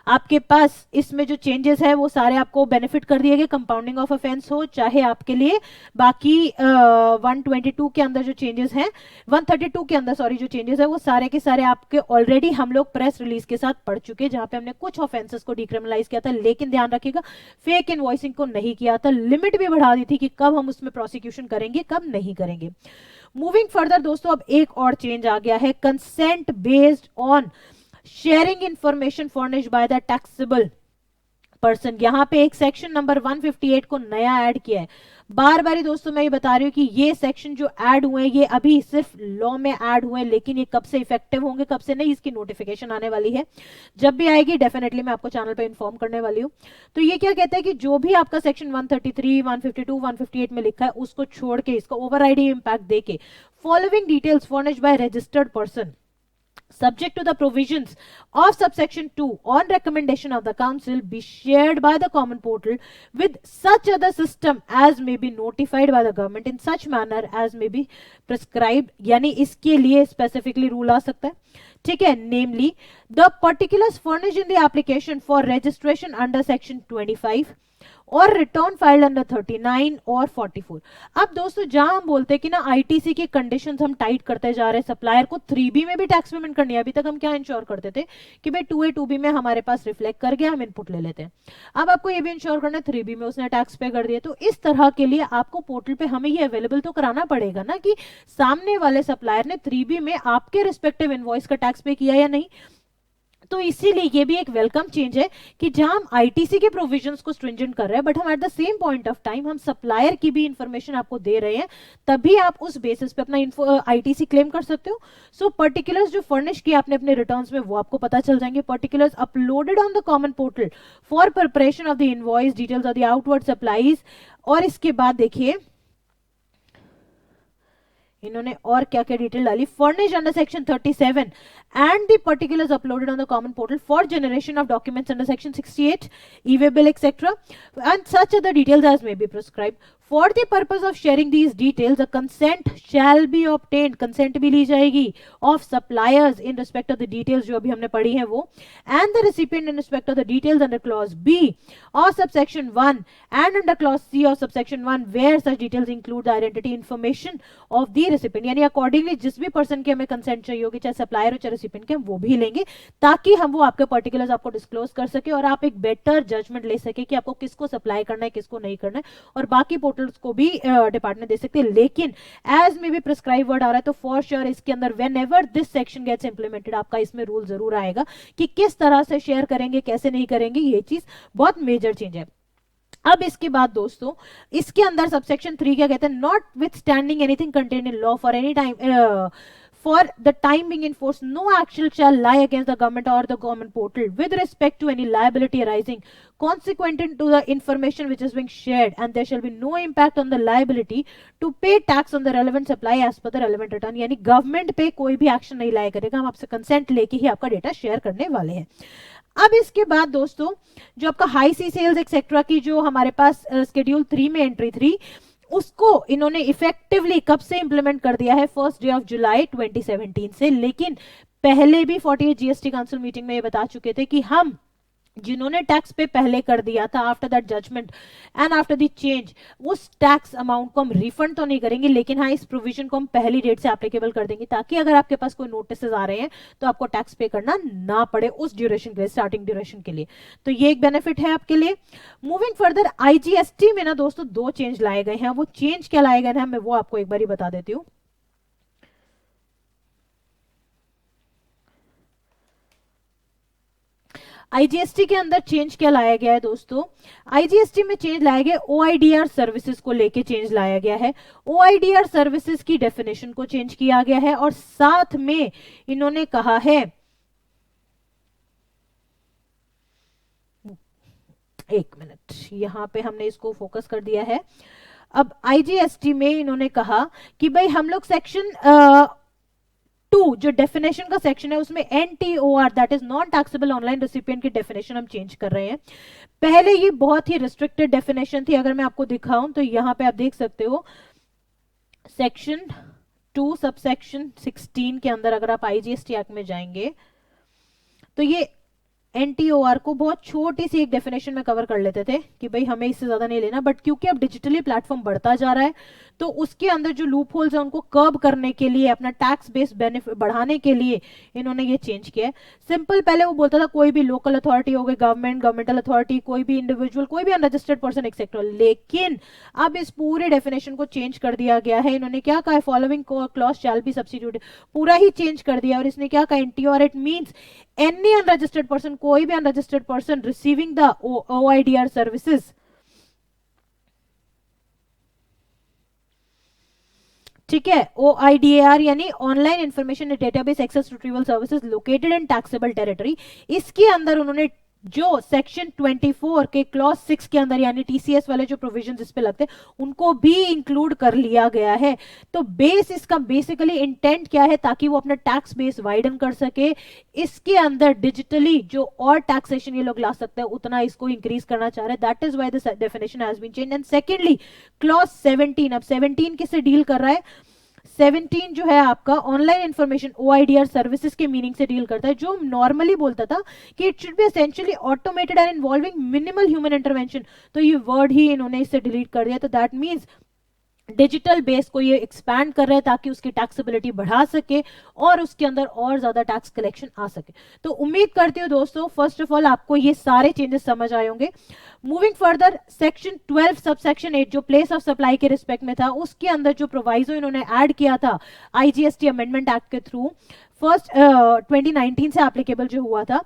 आपके पास इसमें जो चेंजेस है वो सारे आपको बेनिफिट कर दिए गए, कंपाउंडिंग ऑफ ऑफेंस हो चाहे आपके लिए बाकी 122 के अंदर जो चेंजेस हैं, 132 के अंदर सॉरी जो चेंजेस है वो सारे के सारे आपके ऑलरेडी हम लोग प्रेस रिलीज के साथ पढ़ चुके हैं, जहां पे हमने कुछ ऑफेंसेस को डिक्रिमिनलाइज किया था। लेकिन ध्यान रखिएगा फेक इनवॉइसिंग को नहीं किया था, लिमिट भी बढ़ा दी थी कि कब हम उसमें प्रोसिक्यूशन करेंगे कब नहीं करेंगे। मूविंग फर्दर दोस्तों अब एक और चेंज आ गया है, consent based on sharing information furnished by the taxable person. यहां पे एक सेक्शन नंबर 158 को नया ऐड किया है। बार बार दोस्तों मैं ये बता रही हूँ कि ये सेक्शन जो ऐड हुए हैं ये अभी सिर्फ लॉ में ऐड हुए हैं, लेकिन ये कब से इफेक्टिव होंगे कब से नहीं इसकी नोटिफिकेशन आने वाली है। जब भी आएगी डेफिनेटली मैं आपको चैनल पे इन्फॉर्म करने वाली हूँ। तो ये क्या कहता है कि जो भी आपका सेक्शन 133, 152, 158 में लिखा है उसको छोड़ के इसका ओवरराइडिंग इंपैक्ट देके following details furnished by registered person subject to the provisions of subsection 2 on recommendation of the council be shared by the common portal with such other system as may be notified by the government in such manner as may be prescribed। यानी इसके लिए specifically rule आ सकता है, ठीक है। namely the particulars furnished in the application for registration under section 25 और return file under 39 और 44। अब दोस्तों जहां हम बोलते हैं कि ना आईटीसी की कंडीशंस हम टाइट करते जा रहे हैं, सप्लायर को 3B में भी टैक्स पेमेंट करनी है। अभी तक हम क्या इंश्योर करते थे कि भाई 2A 2B में हमारे पास रिफ्लेक्ट कर गया, हम इनपुट ले लेते हैं। अब आपको ये भी इंश्योर करना है 3B में उसने टैक्स पे कर दिया। तो इस तरह के लिए आपको पोर्टल पे हमें ये अवेलेबल तो कराना पड़ेगा ना कि सामने वाले सप्लायर ने 3B में आपके रिस्पेक्टिव इनवॉइस का टैक्स पे किया या नहीं। तो इसीलिए ये भी एक वेलकम चेंज है कि जहां हम आईटीसी के प्रोविजंस को स्ट्रिंजेंट कर रहे हैं, बट हम at the same point of time हम सप्लायर की भी इंफॉर्मेशन आपको दे रहे हैं, तभी आप उस बेसिस पे अपना आईटीसी क्लेम कर सकते हो। सो पर्टिकुलर्स जो फर्निश किया आपने अपने रिटर्न्स में वो आपको पता चल जाएंगे। Particulars uploaded on the common portal for preparation of the invoice, details of the outward supplies. और इसके बाद देखिए इन्होंने और क्या क्या डिटेल डाली, furnish under section 37 and the particulars uploaded on the common portal for generation of documents under section 68 e-way bill etcetera and such other details as may be prescribed. For the purpose of sharing these details a consent shall be obtained, consent भी ली जाएगी of suppliers in respect of the details जो अभी हमने पढ़ी है वो, and the recipient in respect of the details under clause B of subsection 1 and under clause C of subsection 1 where such details include the identity information of the recipient. यानी accordingly जिस भी person की हमें consent चाहिए होगी, चाहे supplier हो चाहे रिसिपिएंट के, हम वो भी लेंगे ताकि हम वो आपके पर्टिकुलर्स आपको डिस्क्लोज कर सके और आप एक बेटर जजमेंट ले सके कि आपको किसको सप्लाई करना है किसको नहीं करना है, और बाकी पोर्टल्स को भी डिपार्टमेंट दे सकते हैं। लेकिन एज में भी प्रिस्क्राइब वर्ड आ रहा है तो फॉर श्योर इसके अंदर whenever this section gets implemented आपका इसमें रूल जरूर आएगा कि किस तरह से शेयर करेंगे कैसे नहीं करेंगे। ये चीज बहुत मेजर चेंज है। अब इसके बाद दोस्तों इसके अंदर सबसेक्शन 3 क्या कहते हैं, not with standing anything contain in law for any time for the time being enforced, no action shall lie against the government or the government portal with respect to any liability arising consequent to the information which is being shared, and there shall be no impact on the liability to pay tax on the relevant supply as per the relevant return। यानी government पे कोई भी action नहीं लाया करेगा, हम आपसे consent लेके ही आपका डेटा शेयर करने वाले हैं। अब इसके बाद दोस्तों जो आपका हाई सी सेल्स एक्सेट्रा की जो हमारे पास शेड्यूल 3 में एंट्री 3, उसको इन्होंने इफेक्टिवली कब से इंप्लीमेंट कर दिया है, 1 डे ऑफ जुलाई 2017 से। लेकिन पहले भी 48 जीएसटी काउंसिल मीटिंग में ये बता चुके थे कि हम जिन्होंने टैक्स पे पहले कर दिया था after that judgement and after the change, उस टैक्स अमाउंट को हम रिफंड तो नहीं करेंगे, लेकिन हाँ इस प्रोविजन को हम पहली डेट से एप्लीकेबल कर देंगे ताकि अगर आपके पास कोई नोटिस आ रहे हैं तो आपको टैक्स पे करना ना पड़े उस ड्यूरेशन के लिए, स्टार्टिंग ड्यूरेशन के लिए। तो ये एक बेनिफिट है आपके लिए। मूविंग फर्दर आईजीएसटी में ना दोस्तों 2 चेंज लाए गए हैं। वो चेंज क्या लाए गए हैं मैं वो आपको एक बार ही बता देती हूँ। आईजीएसटी के अंदर चेंज क्या लाया गया है दोस्तों, आईजीएसटी में चेंज लाया गया ओआईडीआर सर्विसेज को लेके चेंज लाया गया है। ओआईडीआर सर्विसेज की डेफिनेशन को चेंज किया गया है और साथ में इन्होंने कहा है, एक मिनट यहां पे हमने इसको फोकस कर दिया है। अब आईजीएसटी में इन्होंने कहा कि भाई हम लोग सेक्शन 2 जो डेफिनेशन का सेक्शन है उसमें NTOR that is non taxable online recipient की डेफिनेशन हम चेंज कर रहे हैं। पहले ये बहुत ही रिस्ट्रिक्टेड डेफिनेशन थी, अगर मैं आपको दिखाऊं तो यहां पे आप देख सकते हो सेक्शन 2 सबसेक्शन 16 के अंदर अगर आप आईजीएसटी एक्ट में जाएंगे तो ये एनटीओआर को बहुत छोटी सी एक डेफिनेशन में कवर कर लेते थे कि भाई हमें इससे ज्यादा नहीं लेना, बट क्योंकि अब डिजिटली प्लेटफॉर्म बढ़ता जा रहा है तो उसके अंदर जो लूप होल्स है उनको कर्ब करने के लिए, अपना टैक्स बेस बेनिफिट बढ़ाने के लिए इन्होंने ये चेंज किया है। सिंपल पहले वो बोलता था कोई भी लोकल अथॉरिटी हो गई, गवर्नमेंटल अथॉरिटी, कोई भी इंडिविजुअल, कोई भी अनरजिस्टर्ड पर्सन एक्सेट्रा, लेकिन अब इस पूरे डेफिनेशन को चेंज कर दिया गया है। इन्होंने क्या कहा, following clause shall be substituted, पूरा ही चेंज कर दिया। और इसने क्या कहा, NTOR it means any unregistered person, कोई भी unregistered person receiving the OIDR services, ठीक है, ओआईडीआर यानी online information database access retrieval services located in taxable territory, इसके अंदर उन्होंने जो सेक्शन 24 के क्लॉज 6 के अंदर यानी टीसीएस वाले जो प्रोविजंस इस पे लगते हैं उनको भी इंक्लूड कर लिया गया है। तो बेस इसका बेसिकली इंटेंट क्या है, ताकि वो अपना टैक्स बेस वाइडन कर सके, इसके अंदर डिजिटली जो और टैक्सेशन ये लोग ला सकते हैं उतना इसको इंक्रीज करना चाह रहे हैं। That is why this definition has been changed. And secondly clause 17, अब 17 किससे डील कर रहा है, 17 जो है आपका ऑनलाइन इंफॉर्मेशन ओआईडीआर सर्विसेज के मीनिंग से डील करता है, जो नॉर्मली बोलता था कि it should be essentially automated and involving minimal human intervention, तो ये वर्ड ही इन्होंने इससे डिलीट कर दिया। तो दैट मींस डिजिटल बेस को ये एक्सपैंड कर रहे हैं ताकि उसकी टैक्सेबिलिटी बढ़ा सके और उसके अंदर और ज्यादा टैक्स कलेक्शन आ सके। तो उम्मीद करती हूँ दोस्तों फर्स्ट ऑफ ऑल आपको ये सारे चेंजेस समझ आए होंगे। Moving further, section 12 sub section 8 जो प्लेस ऑफ सप्लाई के रिस्पेक्ट में था, उसके अंदर जो प्रोवाइजो इन्होंने ऐड किया था आईजीएसटी अमेंडमेंट एक्ट के थ्रू, फर्स्ट 2019 से एप्लीकेबल जो हुआ था,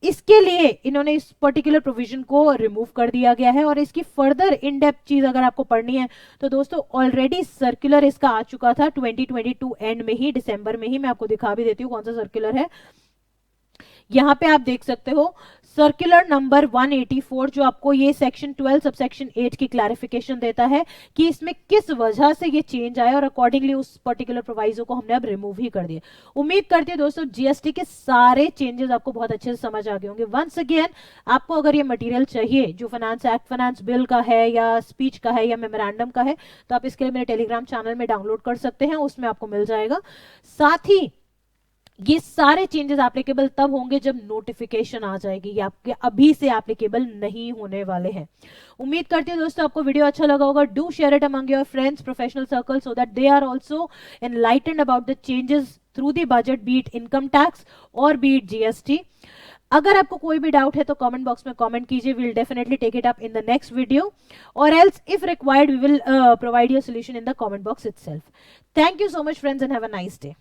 इसके लिए इन्होंने इस पर्टिकुलर प्रोविजन को रिमूव कर दिया गया है। और इसकी फर्दर इन डेप्थ चीज अगर आपको पढ़नी है तो दोस्तों ऑलरेडी सर्कुलर इसका आ चुका था 2022 एंड में ही, दिसंबर में ही। मैं आपको दिखा भी देती हूँ कौन सा सर्कुलर है। यहां पे आप देख सकते हो सर्कुलर नंबर 184 जो आपको ये सेक्शन 12 सब सेक्शन 8 की क्लैरिफिकेशन देता है कि इसमें किस वजह से ये चेंज आया और अकॉर्डिंगली उस पर्टिकुलर प्रोवाइजो को हमने अब रिमूव ही कर दिया। उम्मीद करती हूँ दोस्तों जीएसटी के सारे चेंजेस आपको बहुत अच्छे से समझ आ गए होंगे। वंस अगेन आपको अगर ये मटेरियल चाहिए जो फाइनेंस एक्ट, फाइनेंस बिल का है या स्पीच का है या मेमोरेंडम का है, तो आप इसके लिए मेरे टेलीग्राम चैनल में डाउनलोड कर सकते हैं, उसमें आपको मिल जाएगा। साथ ही ये सारे चेंजेस एप्लीकेबल तब होंगे जब नोटिफिकेशन आ जाएगी, ये आपके अभी से एप्लीकेबल नहीं होने वाले हैं। उम्मीद करती हूँ दोस्तों आपको वीडियो अच्छा लगा होगा। Do share it among your friends, professional circle, so that they are also enlightened about the changes through the budget, be it income tax और बी इट जीएसटी। अगर आपको कोई भी डाउट है तो कमेंट बॉक्स में कमेंट कीजिए, we will definitely take it up in the next video, और else if required we will provide your solution in the comment box itself. Thank you so much friends and have a nice day.